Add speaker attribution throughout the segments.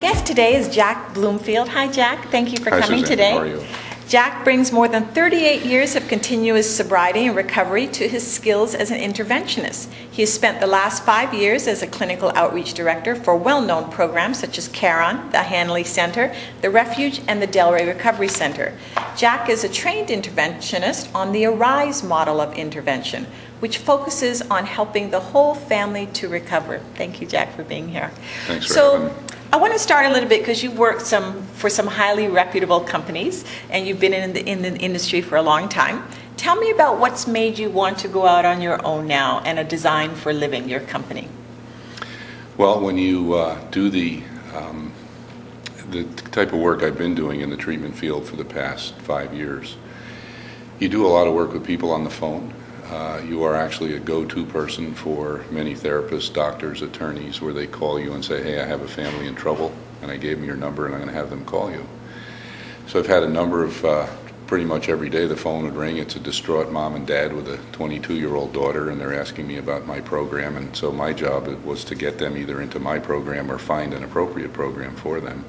Speaker 1: Guest today is Jack Bloomfield. Hi, Jack. Thank you for
Speaker 2: Hi,
Speaker 1: coming
Speaker 2: Suzanne.
Speaker 1: today.
Speaker 2: How are you?
Speaker 1: Jack brings more than 38 years of continuous sobriety and recovery to his skills as an interventionist. He has spent the last 5 years as a clinical outreach director for well-known programs such as CARON, the Hanley Center, the Refuge, and the Delray Recovery Center. Jack is a trained interventionist on the ARISE model of intervention, which focuses on helping the whole family to recover. Thank you, Jack, for being here.
Speaker 2: Thanks for having me.
Speaker 1: I want to start a little bit because you've worked for some highly reputable companies and you've been in the industry for a long time. Tell me about what's made you want to go out on your own now and a design for living your company.
Speaker 2: Well, when you do the type of work I've been doing in the treatment field for the past 5 years, you do a lot of work with people on the phone. You are actually a go-to person for many therapists, doctors, attorneys, where they call you and say, hey, I have a family in trouble, and I gave them your number, and I'm going to have them call you. So I've had a number of, pretty much every day the phone would ring. It's a distraught mom and dad with a 22-year-old daughter, and they're asking me about my program, and so my job was to get them either into my program or find an appropriate program for them.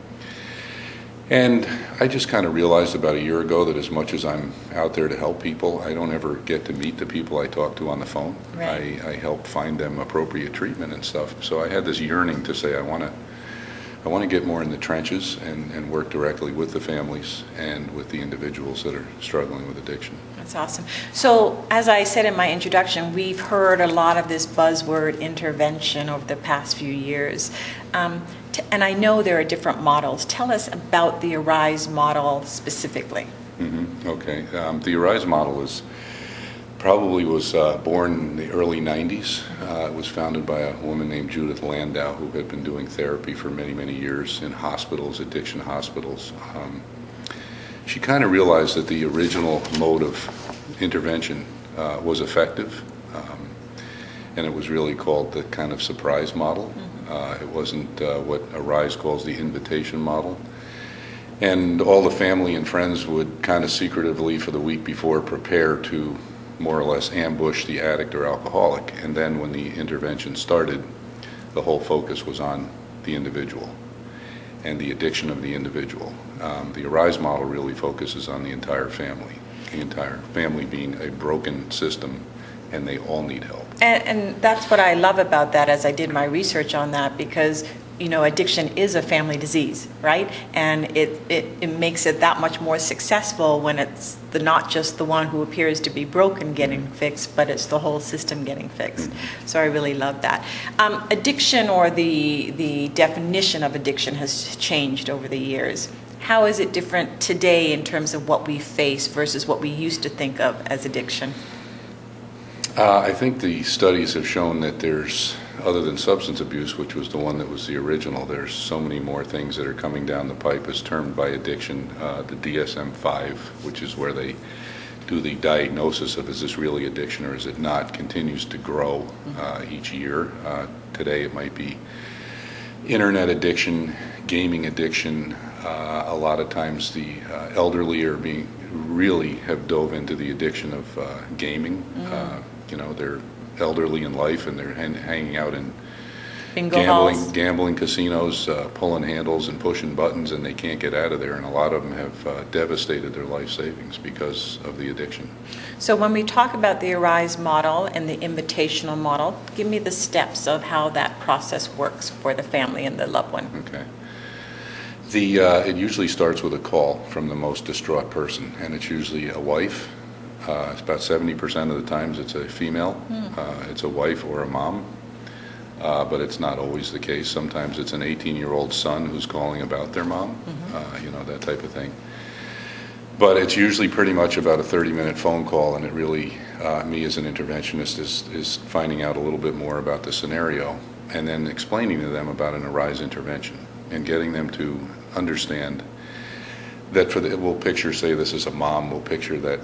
Speaker 2: And I just kind of realized about a year ago that as much as I'm out there to help people, I don't ever get to meet the people I talk to on the phone.
Speaker 1: Right.
Speaker 2: I help find them appropriate treatment and stuff. So I had this yearning to say I want to get more in the trenches and work directly with the families and with the individuals that are struggling with addiction.
Speaker 1: That's awesome. So as I said in my introduction, we've heard a lot of this buzzword intervention over the past few years. And I know there are different models. Tell us about the ARISE model specifically.
Speaker 2: Okay. The ARISE model was born in the early 90s. It was founded by a woman named Judith Landau, who had been doing therapy for many, many years in hospitals, addiction hospitals. She kind of realized that the original mode of intervention was effective, and it was really called the kind of surprise model. It wasn't what ARISE calls the invitation model. And all the family and friends would kind of secretively for the week before prepare to more or less ambush the addict or alcoholic. And then when the intervention started, the whole focus was on the individual and the addiction of the individual. The ARISE model really focuses on the entire family being a broken system, and they all need help.
Speaker 1: And that's what I love about that as I did my research on that, because addiction is a family disease, right? And it makes it that much more successful when it's not just the one who appears to be broken getting fixed, but it's the whole system getting fixed. So I really love that. Addiction, or the definition of addiction, has changed over the years. How is it different today in terms of what we face versus what we used to think of as addiction?
Speaker 2: I think the studies have shown that there's, other than substance abuse, which was the one that was the original, there's so many more things that are coming down the pipe as termed by addiction. The DSM-5, which is where they do the diagnosis of is this really addiction or is it not, continues to grow each year. Today it might be internet addiction, gaming addiction. A lot of times the elderly are really have dove into the addiction of gaming. They're elderly in life and they're hanging out in gambling casinos, pulling handles and pushing buttons, and they can't get out of there. And a lot of them have devastated their life savings because of the addiction.
Speaker 1: So when we talk about the ARISE model and the invitational model, give me the steps of how that process works for the family and the loved one.
Speaker 2: Okay. It usually starts with a call from the most distraught person, and it's usually a wife. It's about 70% of the times it's a female. It's a wife or a mom, but it's not always the case. Sometimes it's an 18-year-old son who's calling about their mom, that type of thing. But it's usually pretty much about a 30-minute phone call, and it really, me as an interventionist, is finding out a little bit more about the scenario and then explaining to them about an ARISE intervention and getting them to understand that we'll picture, say this is a mom, we'll picture that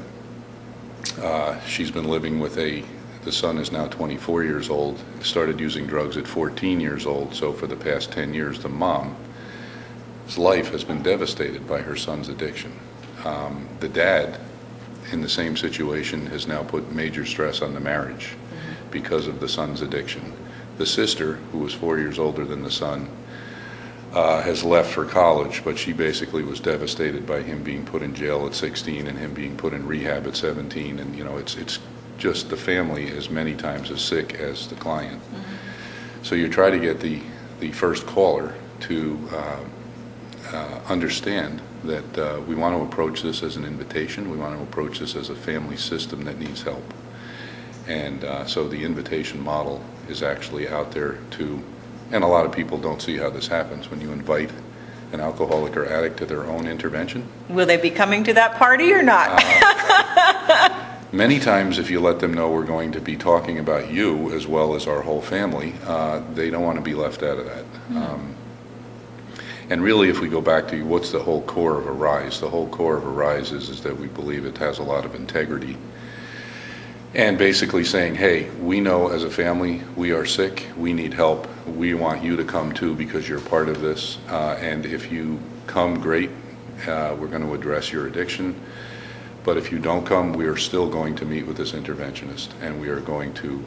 Speaker 2: she's been living with the son is now 24 years old, started using drugs at 14 years old, so for the past 10 years the mom's life has been devastated by her son's addiction. The dad, in the same situation, has now put major stress on the marriage because of the son's addiction. The sister, who was 4 years older than the son, has left for college, but she basically was devastated by him being put in jail at 16 and him being put in rehab at 17. And, it's just the family is many times as sick as the client. Mm-hmm. So you try to get the first caller to understand that we want to approach this as an invitation. We want to approach this as a family system that needs help. And so the invitation model is actually out there to, and a lot of people don't see how this happens when you invite an alcoholic or addict to their own intervention.
Speaker 1: Will they be coming to that party or not?
Speaker 2: Many times if you let them know we're going to be talking about you as well as our whole family, they don't want to be left out of that. Mm-hmm. And really, if we go back to what's the whole core of Arise, the whole core of Arise is that we believe it has a lot of integrity. And basically saying, hey, we know as a family we are sick, we need help, we want you to come too because you're part of this. And if you come, great, we're going to address your addiction. But if you don't come, we are still going to meet with this interventionist, and we are going to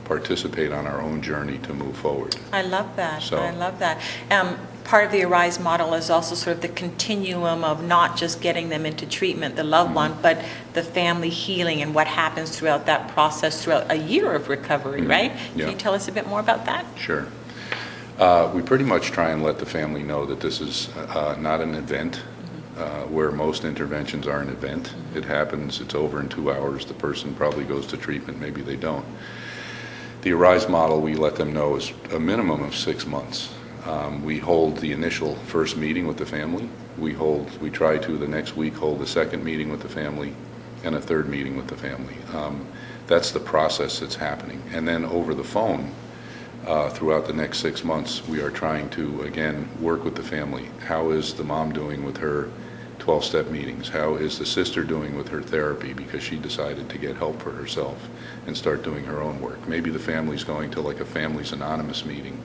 Speaker 2: participate on our own journey to move forward.
Speaker 1: I love that.
Speaker 2: So,
Speaker 1: I love that. Part of the Arise model is also sort of the continuum of not just getting them into treatment, the loved
Speaker 2: mm-hmm.
Speaker 1: one, but the family healing and what happens throughout that process, throughout a year of recovery, mm-hmm. right?
Speaker 2: Yeah.
Speaker 1: Can you tell us a bit more about that?
Speaker 2: Sure. We pretty much try and let the family know that this is not an event. Where most interventions are an event. Mm-hmm. It happens, it's over in 2 hours, the person probably goes to treatment, maybe they don't. The Arise model, we let them know, is a minimum of 6 months. We hold the initial first meeting with the family. We try to the next week hold the second meeting with the family and a third meeting with the family. That's the process that's happening. And then over the phone, throughout the next 6 months, we are trying to, again, work with the family. How is the mom doing with her 12-step meetings? How is the sister doing with her therapy because she decided to get help for herself and start doing her own work? Maybe the family's going to like a Families Anonymous meeting,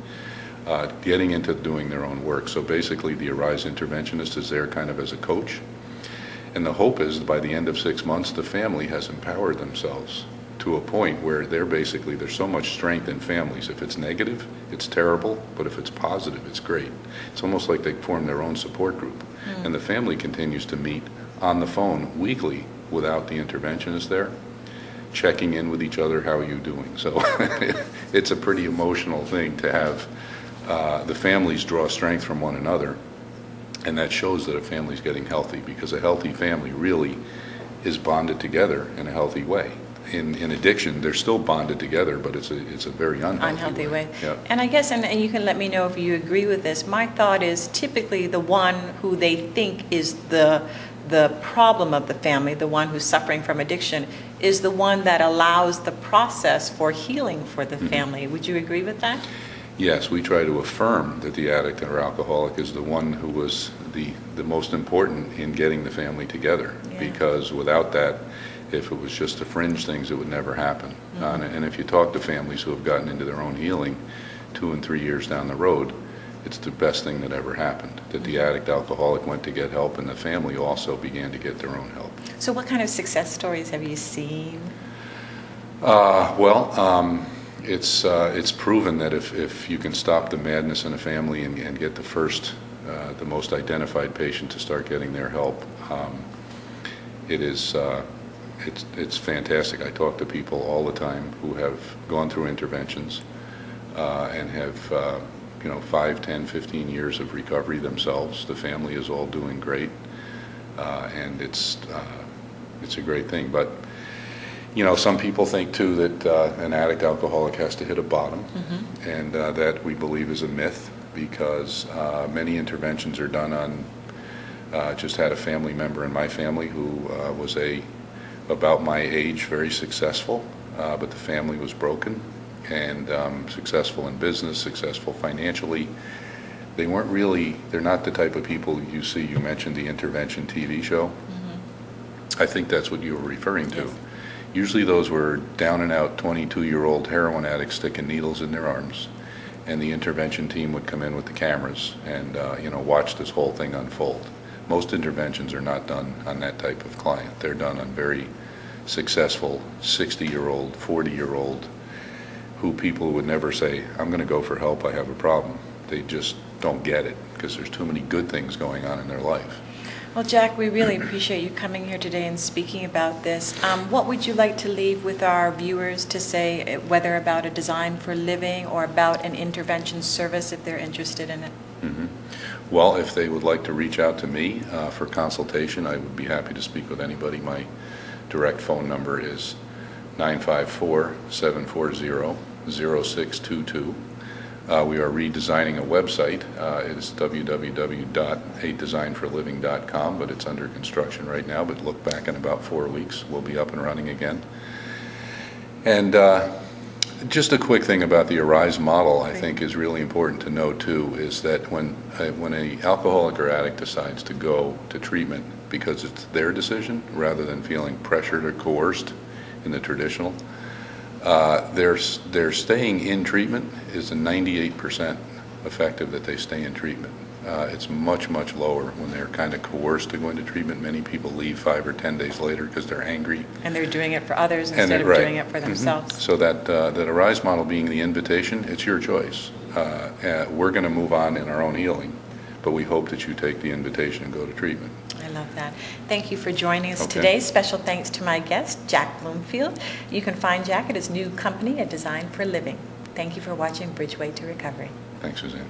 Speaker 2: getting into doing their own work. So basically the Arise interventionist is there kind of as a coach. And the hope is by the end of 6 months, the family has empowered themselves to a point where there's so much strength in families. If it's negative, it's terrible, but if it's positive, it's great. It's almost like they form their own support group. Mm. And the family continues to meet on the phone weekly without the interventionist there, checking in with each other, how are you doing? So it's a pretty emotional thing to have the families draw strength from one another, and that shows that a family's getting healthy, because a healthy family really is bonded together in a healthy way. In addiction, they're still bonded together, but it's a very unhealthy way. Yeah.
Speaker 1: And I guess, and you can let me know if you agree with this, my thought is typically the one who they think is the problem of the family, the one who's suffering from addiction, is the one that allows the process for healing for the mm-hmm. family. Would you agree with that?
Speaker 2: Yes, we try to affirm that the addict or alcoholic is the one who was the most important in getting the family together, yeah. because without that, if it was just the fringe things, it would never happen. Mm-hmm. And if you talk to families who have gotten into their own healing 2 and 3 years down the road, it's the best thing that ever happened, that the addict alcoholic went to get help and the family also began to get their own help.
Speaker 1: So what kind of success stories have you seen?
Speaker 2: It's proven that if you can stop the madness in a family and get the most identified patient to start getting their help, it's fantastic. I talk to people all the time who have gone through interventions and have 5, 10, 15 years of recovery themselves. The family is all doing great, and it's a great thing. But some people think too that an addict alcoholic has to hit a bottom, mm-hmm. and that we believe is a myth, because many interventions are done on. Just had a family member in my family who was about my age, very successful, but the family was broken, and successful in business, successful financially. They're not the type of people you see. You mentioned the intervention TV show. Mm-hmm. I think that's what you were referring to. Yes. Usually those were down and out 22-year-old heroin addicts sticking needles in their arms, and the intervention team would come in with the cameras and watch this whole thing unfold. Most interventions are not done on that type of client. They're done on very successful 60-year-old, 40-year-old, who people would never say, I'm going to go for help, I have a problem. They just don't get it because there's too many good things going on in their life.
Speaker 1: Well, Jack, we really appreciate you coming here today and speaking about this. What would you like to leave with our viewers to say, whether about a design for living or about an intervention service if they're interested in it?
Speaker 2: Mm-hmm. Well, if they would like to reach out to me for consultation, I would be happy to speak with anybody. My direct phone number is 954-740-0622. We are redesigning a website. It is www.adesignforliving.com, but it's under construction right now. But look back in about 4 weeks, we'll be up and running again. And just a quick thing about the ARISE model, I think is really important to know too, is that when an alcoholic or addict decides to go to treatment because it's their decision rather than feeling pressured or coerced in the traditional, their staying in treatment is a 98% effective that they stay in treatment. It's much, much lower when they're kind of coerced to go into treatment. Many people leave 5 or 10 days later because they're angry.
Speaker 1: And they're doing it for others instead of
Speaker 2: right.
Speaker 1: doing it for themselves.
Speaker 2: So that ARISE model being the invitation, it's your choice. We're going to move on in our own healing, but we hope that you take the invitation and go to treatment.
Speaker 1: I love that. Thank you for joining us
Speaker 2: Okay.
Speaker 1: today. Special thanks to my guest, Jack Bloomfield. You can find Jack at his new company, A Design for Living. Thank you for watching Bridgeway to Recovery.
Speaker 2: Thanks, Suzanne.